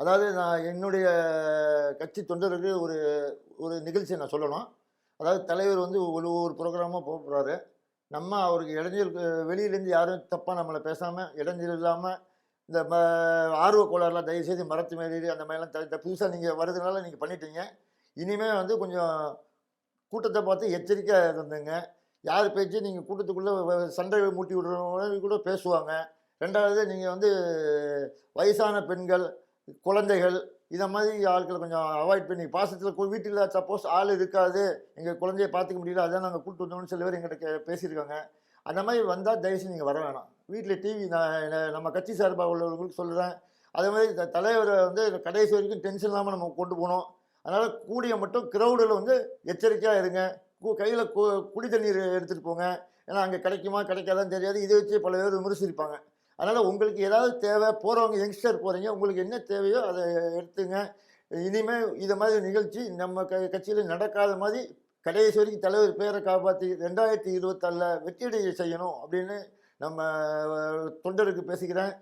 அதாவது நான் என்னுடைய கட்சி தொண்டருக்கு ஒரு ஒரு நிகழ்ச்சியை நான் சொல்லணும். அதாவது தலைவர் வந்து ஒரு ப்ரோகிராமா போறாரு. நம்ம அவருக்கு இடைஞ்சல் வெளியிலேருந்து யாரும் தப்பா நம்மள பேசாம, இடைஞ்சல் இல்லாம இந்த ஆர்வ கோளாறுலாம் தயவுசெய்து மரத்து மேலேறி அந்த மாரிலாம் புதுசா நீங்க வர்றதுனால நீங்க பண்ணிட்டீங்க. இனிமே வந்து கொஞ்சம் கூட்டத்த பார்த்து எச்சரிக்கையா இருந்துங்க. யார் பேச்சையும் நீங்க கூட்டத்துக்குள்ள சண்டை மூட்டி விடுறவங்க கூட பேசுவாங்க. 2வது நீங்க வந்து வயசான பெண்கள், குழந்தைகள் இத மாதிரி ஆட்கள கொஞ்சம் அவாய்ட் பண்ணி பாசத்தில வீட்டில சப்போஸ் ஆள் இருக்காது. எங்க குழந்தைய பார்த்துக்க முடியல. அதான் நாங்க கூட்டு வந்தோம்னு சில பேர் என்கிட்ட பேசியிருக்காங்க. அந்த மாரி வந்தா தயவுசெய்து நீங்க வர வேணாம். வீட்ல டிவி நம்ம கட்சி சார்பா உள்ளவர்களுக்கு சொல்றேன். அதே மாரி தலைவர வந்து கடைசி வரைக்கும் டென்ஷன் இல்லாம நம்ம கொண்டு போணும். அதனால கூடிய மட்டும் கிரவுடுல வந்து எச்சரிக்கையா இருங்க. கையில குடி தண்ணீர் எடுத்துட்டு போங்க. ஏன்னா அங்க கிடைக்குமா, கிடைக்காதான்னு தெரியாது. இத வச்சு பல பேர் விமர்சிப்பாங்க. அதனால உங்களுக்கு ஏதாவது தேவை, போறவங்க யங்ஸ்டர் போறீங்க. உங்களுக்கு என்ன தேவையோ அத எடுத்துங்க. இனிமே இத மாதிரி நிகழ்ச்சி நம்ம கட்சியில நடக்காத மாரி கடைசி வரைக்கும் தலைவர் பேர காப்பாத்தி 2024ல வெற்றியடைய செய்யணும் அப்படின்னு நம்ம தொண்டருக்கு பேசிக்கிறேன்.